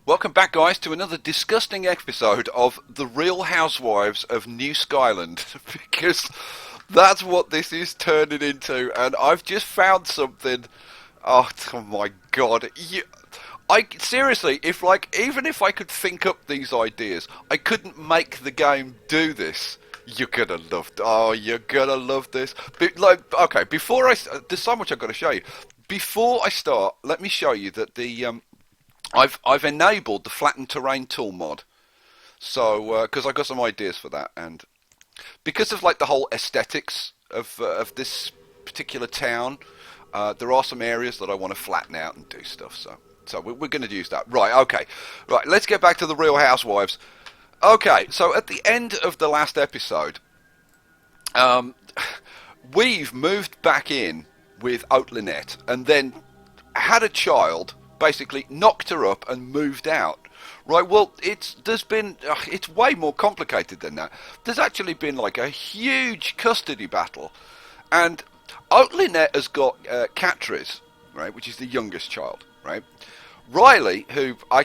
Welcome back, guys, to another disgusting episode of The Real Housewives of New Skyland, because that's what this is turning into, and I've just found something. Oh my god. I seriously, even if I could think up these ideas, I couldn't make the game do this. You're gonna love. Oh, you're gonna love this. Okay, there's so much I've got to show you. Before I start, let me show you that I've enabled the flattened terrain tool mod. So because I got some ideas for that, and because of the whole aesthetics of this particular town, there are some areas that I want to flatten out and do stuff. So we're going to use that. Right, okay. Right, let's get back to the Real Housewives. Okay, so at the end of the last episode, we've moved back in with Lynette and then had a child, basically knocked her up and moved out. Right, well, it's way more complicated than that. There's actually been a huge custody battle, and Lynette has got Catrice, right, which is the youngest child, right. Riley, who I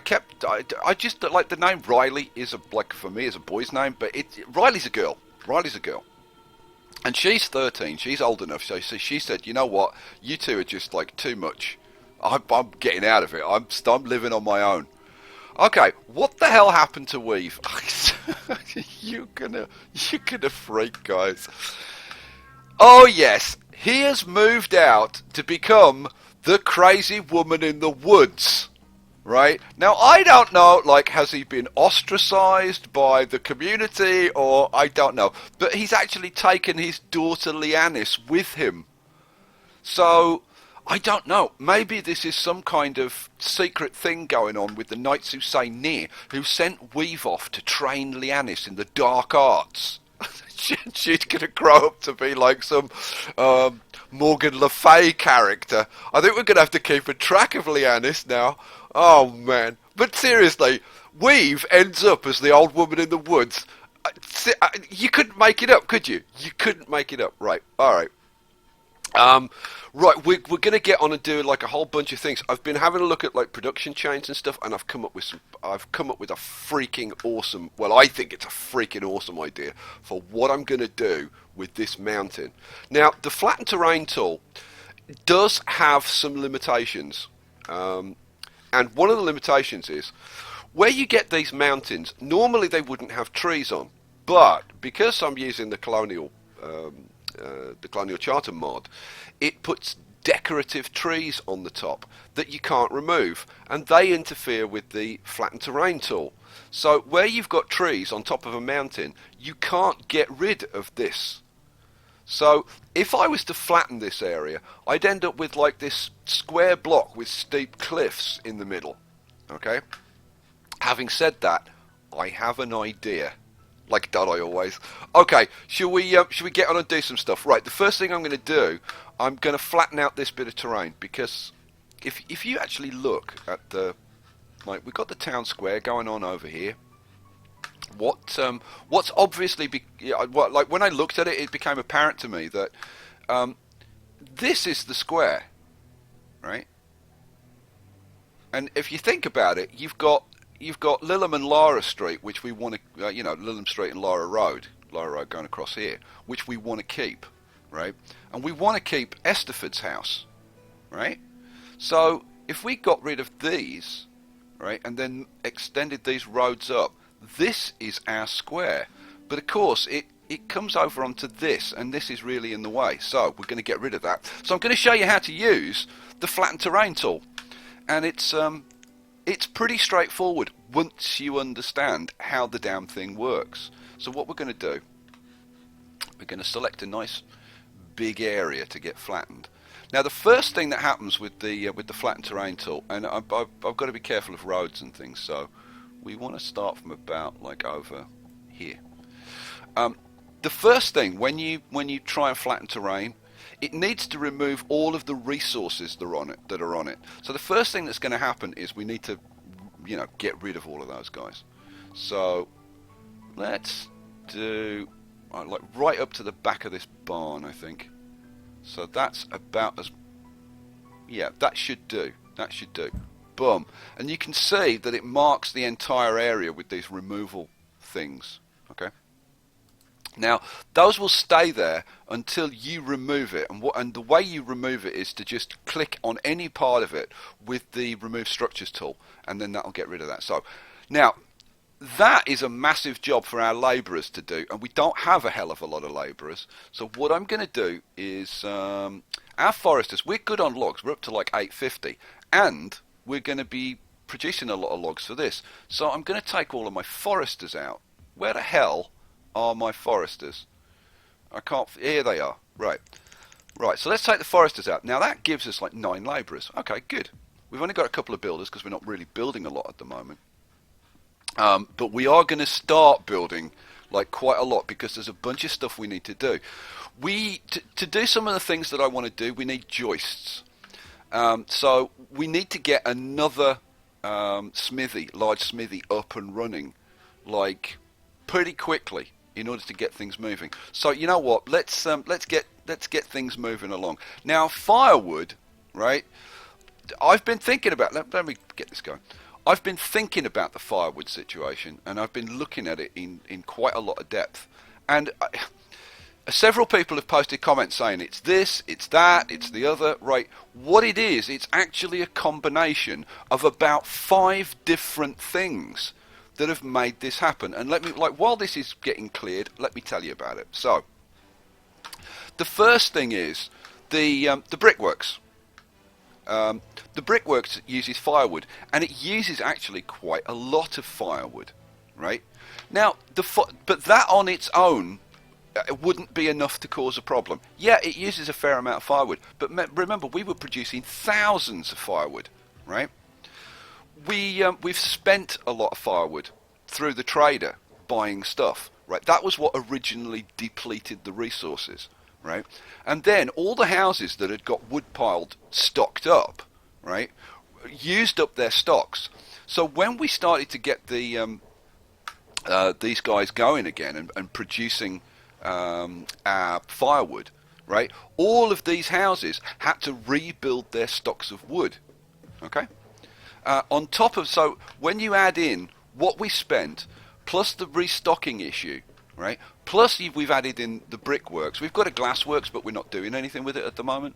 just like the name Riley is for me is a boy's name, but Riley's a girl. Riley's a girl, and she's 13. She's old enough, so she said, you know what, you two are just too much. I'm getting out of it. I'm living on my own. Okay, what the hell happened to Weave? You're gonna freak, guys. Oh yes, he has moved out to become the crazy woman in the woods. Right? Now, I don't know, has he been ostracized by the community, or I don't know. But he's actually taken his daughter Leannis with him. So, I don't know. Maybe this is some kind of secret thing going on with the Knights who say near, who sent Weave off to train Leannis in the dark arts. She's going to grow up to be some Morgan Le Fay character. I think we're going to have to keep a track of Leannis now. Oh, man. But seriously, Weave ends up as the old woman in the woods. You couldn't make it up, could you? You couldn't make it up. Right. All right. Right, we're going to get on and do a whole bunch of things. I've been having a look at production chains and stuff, and I've come up with a freaking awesome, well, I think it's a freaking awesome idea for what I'm going to do with this mountain. Now, the flattened terrain tool does have some limitations, and one of the limitations is where you get these mountains. Normally, they wouldn't have trees on, but because I'm using the Colonial Charter mod, it puts decorative trees on the top that you can't remove, and they interfere with the flattened terrain tool. So where you've got trees on top of a mountain, you can't get rid of this. So if I was to flatten this area, I'd end up with this square block with steep cliffs in the middle. Okay? Having said that, I have an idea. Don't I always? Okay, should we get on and do some stuff? Right, the first thing I'm going to do, I'm going to flatten out this bit of terrain, because if you actually look at we've got the town square going on over here. What's obviously when I looked at it, it became apparent to me that this is the square, right? And if you think about it, you've got Lillam and Lara Street, which we want to, Lillam Street and Lara Road going across here, which we want to keep, right? And we want to keep Esterford's house, right? So if we got rid of these, right, and then extended these roads up, this is our square. But of course, it comes over onto this, and this is really in the way. So we're going to get rid of that. So I'm going to show you how to use the flattened terrain tool, and it's pretty straightforward once you understand how the damn thing works. So what we're going to do, we're going to select a nice big area to get flattened. Now the first thing that happens with the flattened terrain tool, and I've got to be careful of roads and things, so we want to start from about over here. The first thing when you try and flatten terrain, it needs to remove all of the resources that are on it. So the first thing that's going to happen is we need to, get rid of all of those guys. So let's do right up to the back of this barn, I think. So that's about as, yeah, that should do. boom. And you can see that it marks the entire area with these removal things. Okay. Now, those will stay there until you remove it, and the way you remove it is to just click on any part of it with the Remove Structures tool, and then that'll get rid of that. So, now, that is a massive job for our labourers to do, and we don't have a hell of a lot of labourers. So what I'm going to do is, our foresters, we're good on logs, we're up to like 850, and we're going to be producing a lot of logs for this. So I'm going to take all of my foresters out. Where the hell are my foresters? I can't. Here they are. Right. So let's take the foresters out. Now that gives us like 9 labourers. Okay, good. We've only got a couple of builders because we're not really building a lot at the moment. But we are going to start building like quite a lot because there's a bunch of stuff we need to do. To do some of the things that I want to do, we need joists. So we need to get another large smithy up and running, like pretty quickly, in order to get things moving. So you know what? Let's get things moving along. Now firewood, right? I've been thinking about. Let me get this going. I've been thinking about the firewood situation, and I've been looking at it in quite a lot of depth. And several people have posted comments saying it's this, it's that, it's the other. Right? What it is, it's actually a combination of about 5 different things that have made this happen. And while this is getting cleared, let me tell you about it. So, the first thing is the brickworks. The brickworks uses firewood, and it uses actually quite a lot of firewood, right? Now, but that on its own it wouldn't be enough to cause a problem. Yeah, it uses a fair amount of firewood, but remember, we were producing thousands of firewood, right? We've spent a lot of firewood through the trader buying stuff, right? That was what originally depleted the resources, right? And then all the houses that had got wood piled stocked up, right, used up their stocks. So when we started to get the these guys going again and producing our firewood, right, all of these houses had to rebuild their stocks of wood. Okay. On top of, so when you add in what we spent plus the restocking issue, right, plus we've added in the brickworks, we've got a glassworks, but we're not doing anything with it at the moment.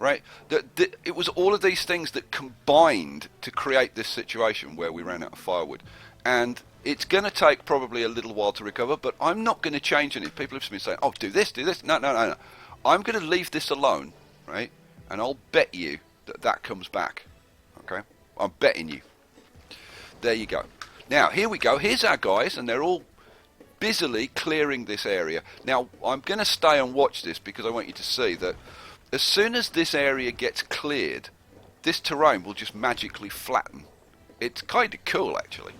Right, it was all of these things that combined to create this situation where we ran out of firewood, and it's going to take probably a little while to recover. But I'm not going to change any. People have been saying, "Oh, do this." No. I'm going to leave this alone, right? And I'll bet you that comes back. Okay, I'm betting you. There you go. Now here we go. Here's our guys, and they're all busily clearing this area. Now I'm going to stay and watch this because I want you to see that. As soon as this area gets cleared, this terrain will just magically flatten. It's kind of cool, actually.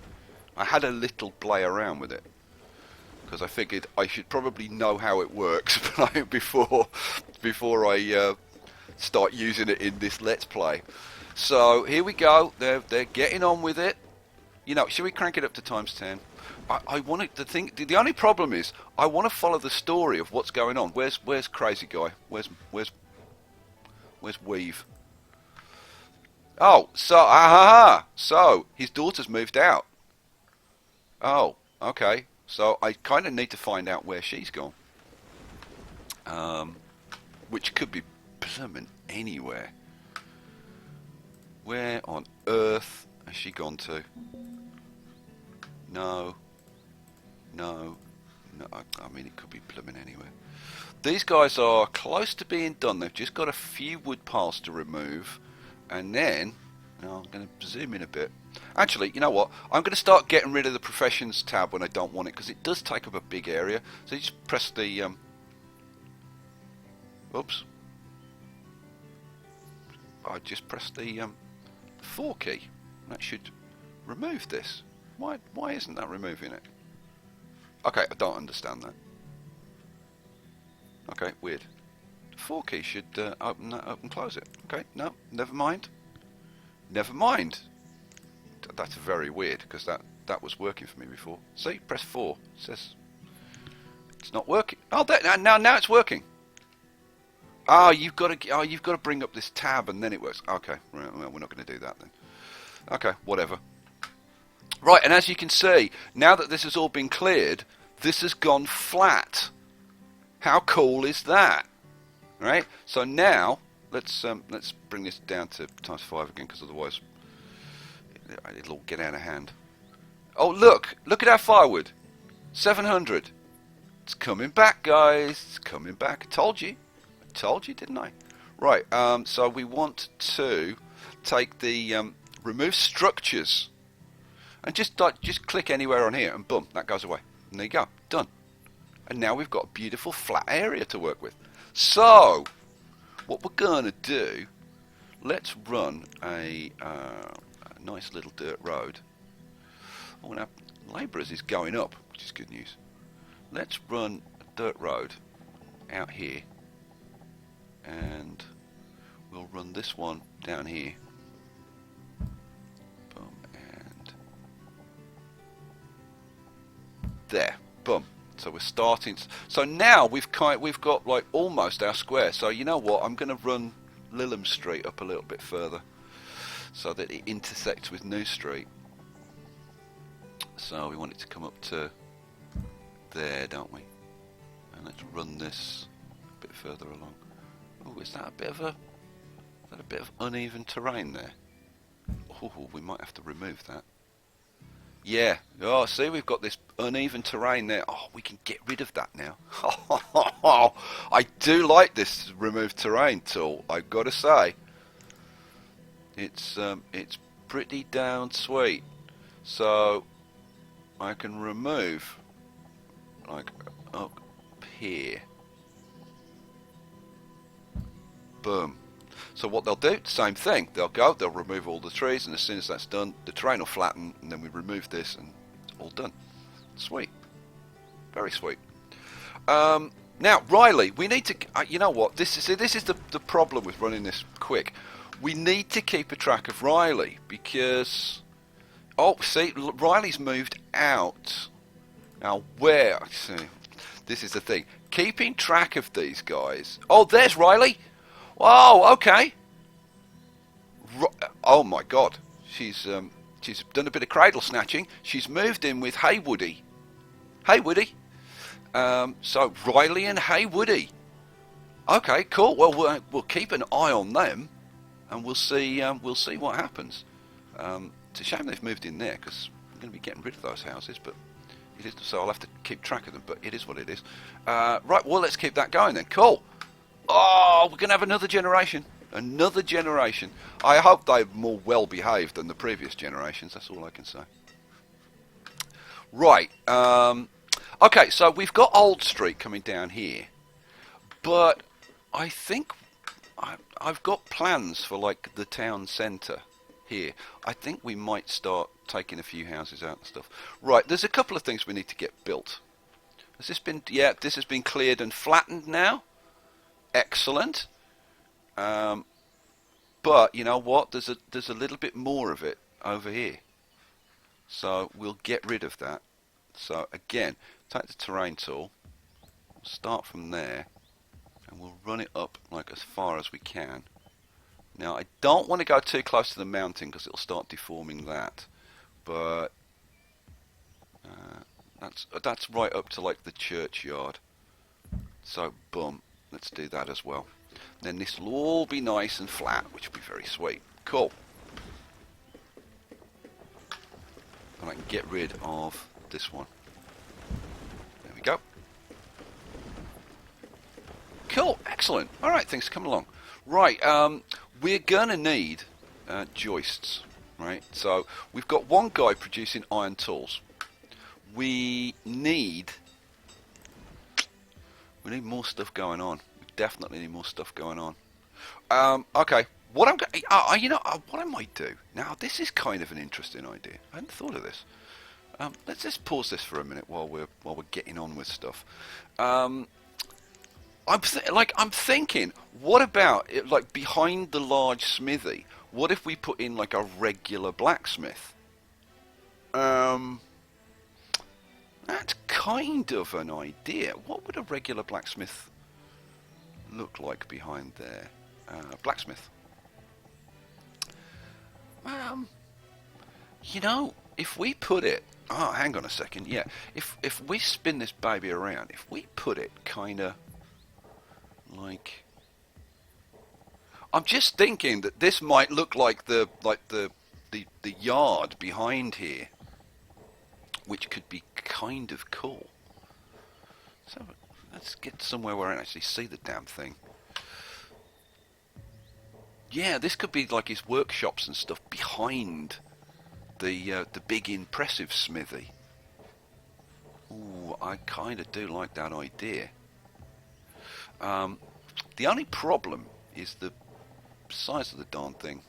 I had a little play around with it because I figured I should probably know how it works before I start using it in this Let's Play. So here we go. They're getting on with it. You know, should we crank it up to ×10? I want to think. The only problem is I want to follow the story of what's going on. Where's Crazy Guy? Where's Weave? Oh, so his daughter's moved out. Oh, okay. So I kind of need to find out where she's gone. Which could be blooming anywhere. Where on earth has she gone to? No. I mean, it could be blooming anywhere. These guys are close to being done. They've just got a few wood piles to remove. And then, I'm going to zoom in a bit. Actually, you know what? I'm going to start getting rid of the Professions tab when I don't want it, because it does take up a big area. So you just press the... Oops. I just pressed the 4 key. That should remove this. Why isn't that removing it? Okay, I don't understand that. Okay, weird. 4 key should open that up and close it. Okay, no, never mind. Never mind. That's very weird because that was working for me before. See, press 4. It says it's not working. Oh, now it's working. Oh, you've got to bring up this tab and then it works. Okay, right, well, we're not going to do that then. Okay, whatever. Right, and as you can see, now that this has all been cleared, this has gone flat. How cool is that? Right. So now let's bring this down to ×5 again, because otherwise it'll all get out of hand. Oh, look at our firewood. 700. It's coming back, guys. It's coming back. I told you, didn't I? Right. So we want to take the remove structures, and just click anywhere on here, and boom, that goes away. And there you go, done. And now we've got a beautiful flat area to work with. So what we're gonna do, let's run a nice little dirt road. Oh, now labourers is going up, which is good news. Let's run a dirt road out here, and we'll run this one down here. Boom, and there, boom. So we're starting. So now we've got like almost our square. So you know what? I'm going to run Lillam Street up a little bit further, so that it intersects with New Street. So we want it to come up to there, don't we? And let's run this a bit further along. Oh, is that a bit of uneven terrain there? Oh, we might have to remove that. Yeah. Oh, see, we've got this uneven terrain there. Oh, we can get rid of that now. I do like this remove terrain tool, I've got to say. It's pretty down sweet. So I can remove like up here. Boom. So what they'll do, same thing. They'll remove all the trees, and as soon as that's done, the terrain will flatten, and then we remove this, and it's all done. Sweet. Very sweet. Now, Riley, we need to... you know what? This is the problem with running this quick. We need to keep a track of Riley, because... Oh, see, Riley's moved out. Now, where... See, this is the thing. Keeping track of these guys... Oh, there's Riley! Oh, okay. Oh my God, she's done a bit of cradle snatching. She's moved in with Haywoody. So Riley and Haywoody. Okay, cool. Well, we'll keep an eye on them, and we'll see what happens. It's a shame they've moved in there, because I'm going to be getting rid of those houses, but it is, so I'll have to keep track of them. But it is what it is. Right. Well, let's keep that going then. Cool. Oh, we're going to have another generation. Another generation. I hope they're more well behaved than the previous generations. That's all I can say. Right. Okay, so we've got Old Street coming down here. But I think I've got plans for like the town centre here. I think we might start taking a few houses out and stuff. Right, there's a couple of things we need to get built. Has this been... Yeah, this has been cleared and flattened now. Excellent. But you know what? There's a little bit more of it over here. So we'll get rid of that. So again, take the terrain tool. We'll start from there, and we'll run it up like as far as we can. Now I don't want to go too close to the mountain, because it'll start deforming that. But that's right up to like the churchyard. So boom. Let's do that as well. Then this will all be nice and flat, which will be very sweet. Cool. And I can get rid of this one. There we go. Cool. Excellent. All right, things come along. Right. We're going to need joists. Right. So we've got one guy producing iron tools. We need more stuff going on. We definitely need more stuff going on. Okay, what I might do now. This is kind of an interesting idea. I hadn't thought of this. Let's just pause this for a minute while we're getting on with stuff. I'm thinking, what about it, like behind the large smithy? What if we put in like a regular blacksmith? That's kind of an idea. What would a regular blacksmith look like behind there? Blacksmith. You know, if we put it... Oh, hang on a second. Yeah, if we spin this baby around, if we put it kind of like... I'm just thinking that this might look like the yard behind here, which could be kind of cool. So let's get somewhere where I can actually see the damn thing. Yeah, this could be like his workshops and stuff behind the big impressive smithy. Ooh, I kind of do like that idea. The only problem is the size of the darn thing.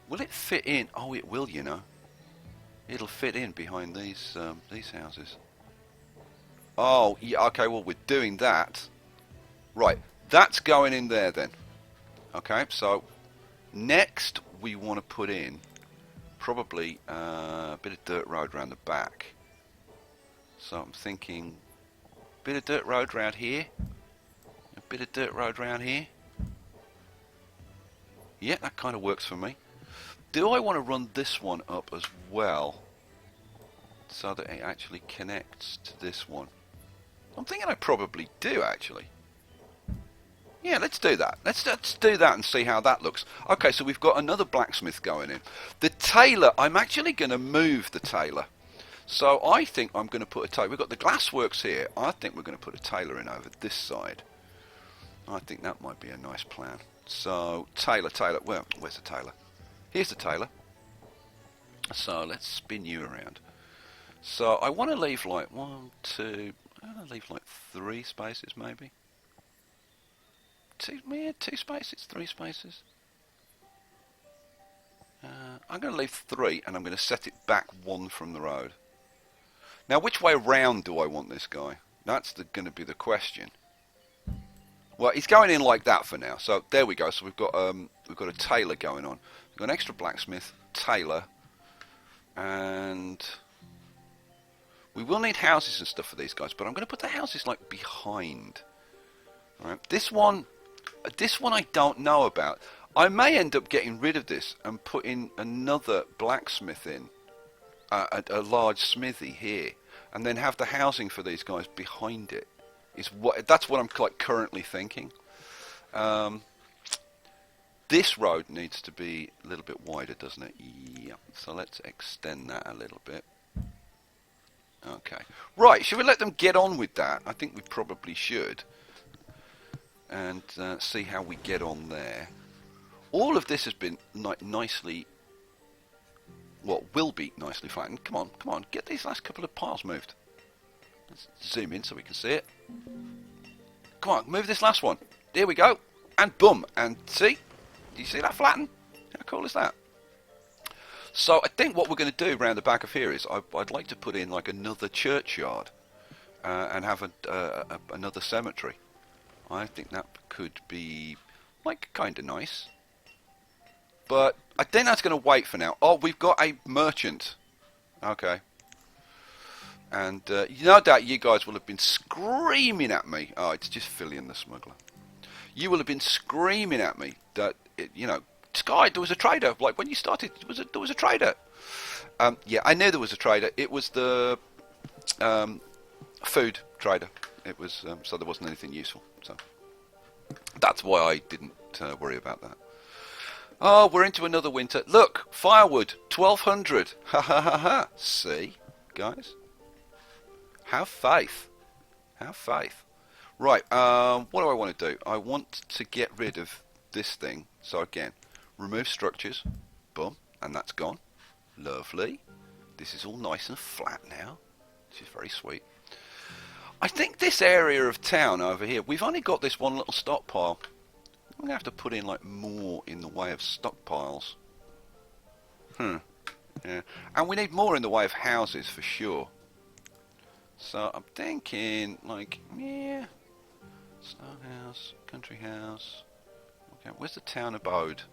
Will it fit in? Oh, it will, you know. It'll fit in behind these houses. Oh, yeah, okay, well, we're doing that. Right, that's going in there then. Okay, so next we want to put in probably a bit of dirt road around the back. So I'm thinking a bit of dirt road around here. A bit of dirt road around here. Yeah, that kind of works for me. Do I want to run this one up as well, so that it actually connects to this one? I'm thinking I probably do, actually. Yeah, let's do that. Let's do that and see how that looks. Okay, so we've got another blacksmith going in. The tailor, I'm actually going to move the tailor. So I think I'm going to put a tailor. We've got the glassworks here. I think we're going to put a tailor in over this side. I think that might be a nice plan. So, tailor. Well, where's the tailor? Here's the tailor. So let's spin you around. So I want to leave like I want to leave like 3 spaces maybe. 2 spaces, 3 spaces. I'm going to leave 3 and I'm going to set it back 1 from the road. Now which way around do I want this guy? That's going to be the question. Well, he's going in like that for now. So there we go. So we've got a tailor going on. We've got an extra blacksmith, tailor, and we will need houses and stuff for these guys. But I'm going to put the houses like behind. All right. This one I don't know about. I may end up getting rid of this and putting another blacksmith in, a large smithy here, and then have the housing for these guys behind it. That's what I'm like currently thinking. This road needs to be a little bit wider, doesn't it? Yeah. So let's extend that a little bit. Okay. Right. Should we let them get on with that? I think we probably should. And see how we get on there. All of this has been nicely... Well, will be nicely flattened. Come on. Get these last couple of piles moved. Let's zoom in so we can see it. Come on, move this last one. There we go. And boom. And see? Do you see that flatten? How cool is that? So I think what we're going to do around the back of here is I'd like to put in like another churchyard and have another cemetery. I think that could be like kind of nice. But I think that's going to wait for now. Oh, we've got a merchant. Okay. And no doubt you guys will have been screaming at me. Oh, it's just Fillion the Smuggler. You will have been screaming at me that, Skye, there was a trader. Like, when you started, there was a trader. Yeah, I knew there was a trader. It was the food trader. It was, so there wasn't anything useful. So that's why I didn't worry about that. Oh, we're into another winter. Look, firewood, 1,200. Ha ha ha ha. See, guys? Have faith. Have faith. Right, what do I want to do? I want to get rid of this thing. So again, remove structures. Boom. And that's gone. Lovely. This is all nice and flat now, which is very sweet. I think this area of town over here, we've only got this one little stockpile. I'm going to have to put in like more in the way of stockpiles. Yeah. And we need more in the way of houses for sure. So I'm thinking, like, yeah, stone house, country house. Okay, where's the town abode?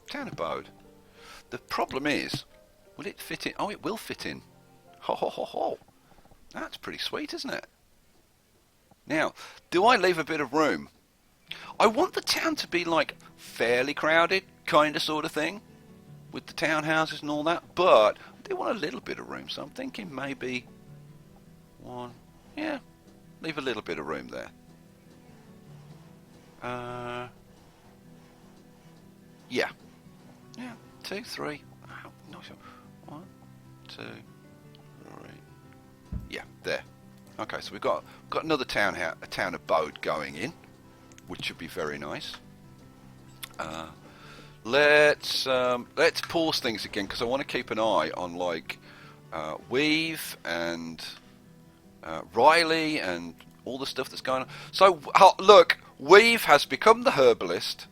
Town abode. The problem is, will it fit in? Oh, it will fit in. Ho ho ho ho. That's pretty sweet, isn't it? Now, do I leave a bit of room? I want the town to be like fairly crowded, kind of sort of thing with the townhouses and all that, but I do want a little bit of room, so I'm thinking maybe one, yeah, leave a little bit of room there. Yeah, 2, 3, oh, not sure. 1, 2, 3, yeah, there. Okay, so we've got another town abode going in, which should be very nice. Let's pause things again because I want to keep an eye on like Weave and Riley and all the stuff that's going on. So look, Weave has become the herbalist,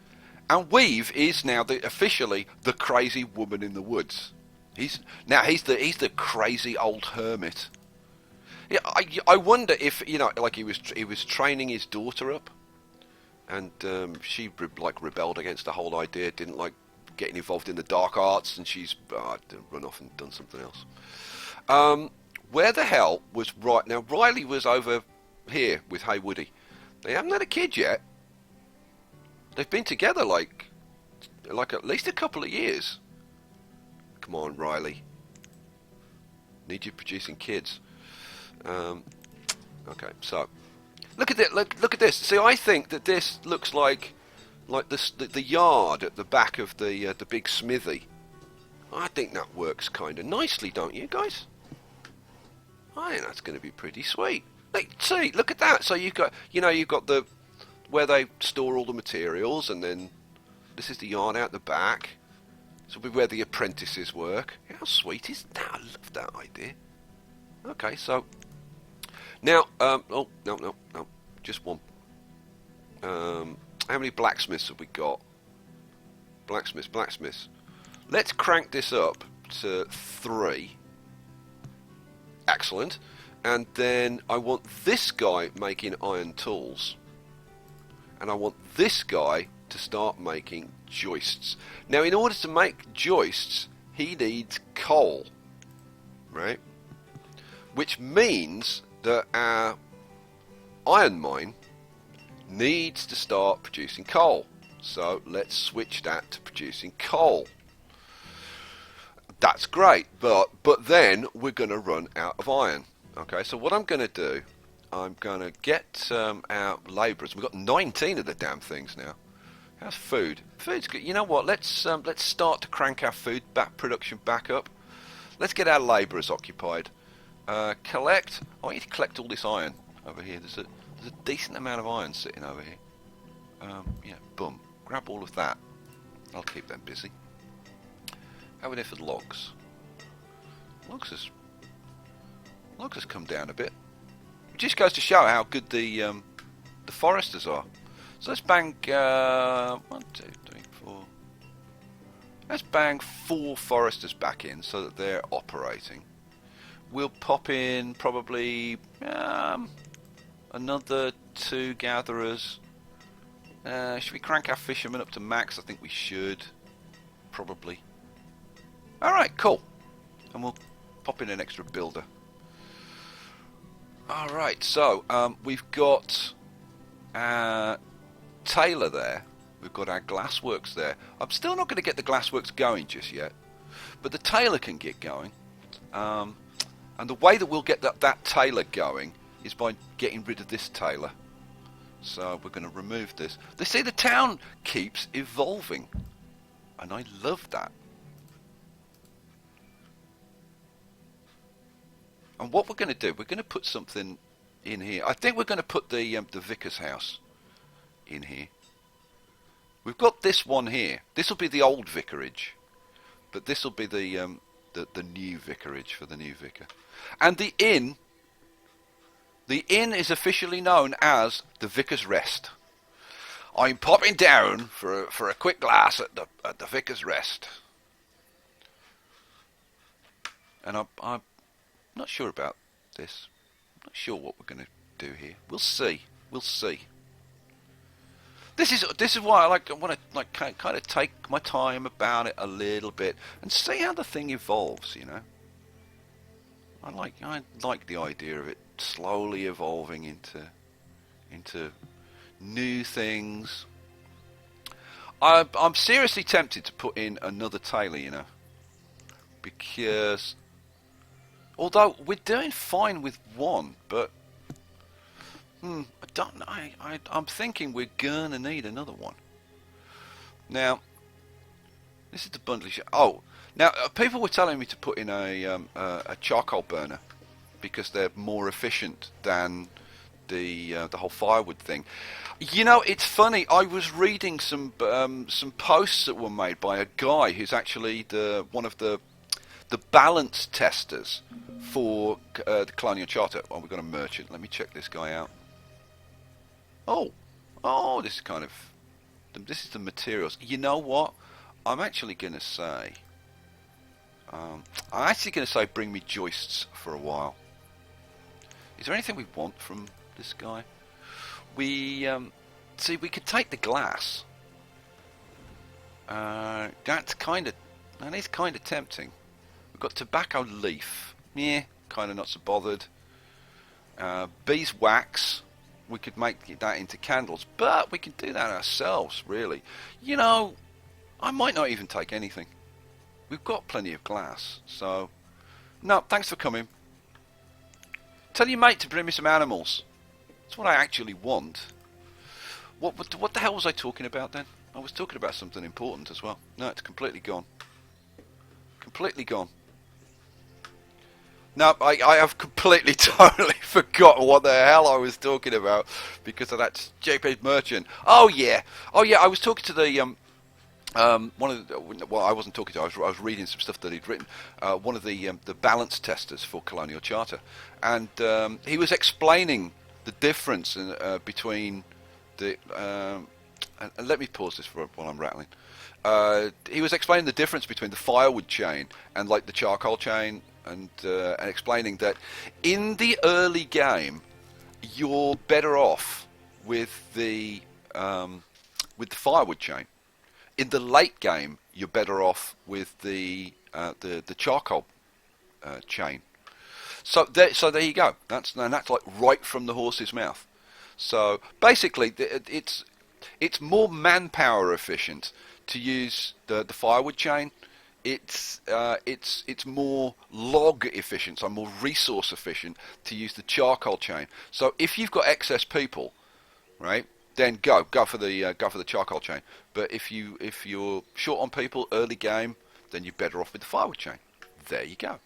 and Weave is now officially the crazy woman in the woods. He's the crazy old hermit. Yeah, I wonder if like he was training his daughter up, and she like rebelled against the whole idea, didn't like getting involved in the dark arts, and she's run off and done something else. Where the hell was now? Riley was over here with Hey Woody. They haven't had a kid yet. They've been together like at least a couple of years. Come on, Riley. Need you producing kids. Okay, so look at it. Look at this. See, I think that this looks like the yard at the back of the big smithy. I think that works kind of nicely, don't you guys? I think that's going to be pretty sweet. See, look at that. So you've got the where they store all the materials, and then this is the yard out the back. This will be where the apprentices work. How sweet is that? I love that idea. Okay, so now, oh no, just one. How many blacksmiths have we got? Blacksmiths. Let's crank this up to 3. Excellent. And then I want this guy making iron tools. And I want this guy to start making joists. Now, in order to make joists, he needs coal. Right? Which means that our iron mine needs to start producing coal. So let's switch that to producing coal. That's great, but then we're going to run out of iron. Okay, so what I'm going to do, I'm going to get our labourers. We've got 19 of the damn things now. How's food? Food's good. You know what? Let's start to crank our food production back up. Let's get our labourers occupied. Collect. I want you to collect all this iron over here. There's a decent amount of iron sitting over here. Yeah, boom. Grab all of that. I'll keep them busy. How are we there for the logs? Logs has come down a bit. It just goes to show how good the foresters are. So let's bang 1, 2, 3, 4. Let's bang 4 foresters back in so that they're operating. We'll pop in probably another 2 gatherers. Should we crank our fishermen up to max? I think we should. Probably. Alright, cool. And we'll pop in an extra builder. Alright, so we've got Tailor there. We've got our glassworks there. I'm still not going to get the glassworks going just yet. But the Tailor can get going. And the way that we'll get that Tailor going is by getting rid of this Tailor. So we're going to remove this. They say the town keeps evolving. And I love that. And what we're going to do, we're going to put something in here. I think we're going to put the Vicar's house in here. We've got this one here. This will be the old vicarage. But this will be the new vicarage for the new vicar. And the inn is officially known as the Vicars Rest. I'm popping down for a quick glass at the Vicars Rest. And I'm not sure about this. I'm not sure what we're going to do here. We'll see. This is why I want to kind of take my time about it a little bit and see how the thing evolves. You know, I like the idea of it slowly evolving into new things. I'm seriously tempted to put in another Tailor, you know, because although we're doing fine with one, but I don't know. I'm thinking we're gonna need another one. Now, this is the bundle. Oh, now people were telling me to put in a charcoal burner because they're more efficient than the whole firewood thing. You know, it's funny. I was reading some posts that were made by a guy who's actually one of the balance testers for the Colonial Charter. Oh, we've got a merchant. Let me check this guy out. Oh, this is the materials. You know what? I'm actually going to say, bring me joists for a while. Is there anything we want from this guy? We see, we could take the glass. That is kind of tempting. We've got tobacco leaf. Yeah, kind of not so bothered. Beeswax. We could make that into candles, but we can do that ourselves, really. You know, I might not even take anything. We've got plenty of glass, so... No, thanks for coming. Tell your mate to bring me some animals. That's what I actually want. What the hell was I talking about then? I was talking about something important as well. No, it's completely gone. Completely gone. No, I have completely, totally forgotten what the hell I was talking about because of that stupid merchant. Oh yeah, I was talking to the I wasn't talking to. I was reading some stuff that he'd written. One of the balance testers for Colonial Charter, and he was explaining the difference between the. And let me pause this while I'm rattling. He was explaining the difference between the firewood chain and like the charcoal chain. And explaining that in the early game, you're better off with the firewood chain. In the late game, you're better off with the charcoal chain. So there you go. That's like right from the horse's mouth. So basically, it's more manpower efficient to use the firewood chain. It's more log efficient, so more resource efficient to use the charcoal chain. So if you've got excess people, right, then go for the charcoal chain. But if you're short on people early game, then you're better off with the firewood chain. There you go.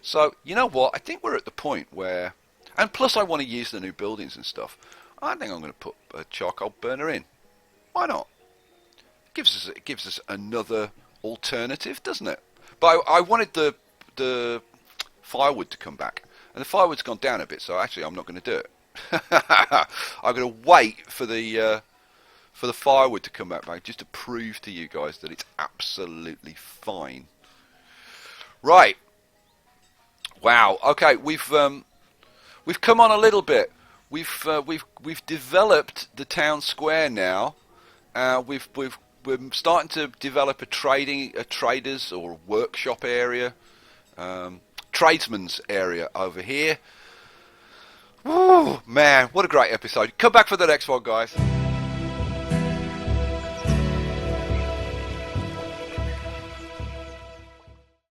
So you know what? I think we're at the point where, and plus I want to use the new buildings and stuff. I think I'm going to put a charcoal burner in. Why not? It gives us another alternative, doesn't it? But I wanted the firewood to come back, and the firewood's gone down a bit, so actually I'm not going to do it. I'm going to wait for the firewood to come back just to prove to you guys that it's absolutely fine. Right. Wow. Okay, we've come on a little bit. We've developed the town square now. We're starting to develop a traders or a workshop area, tradesman's area over here. Woo, man, what a great episode. Come back for the next one, guys.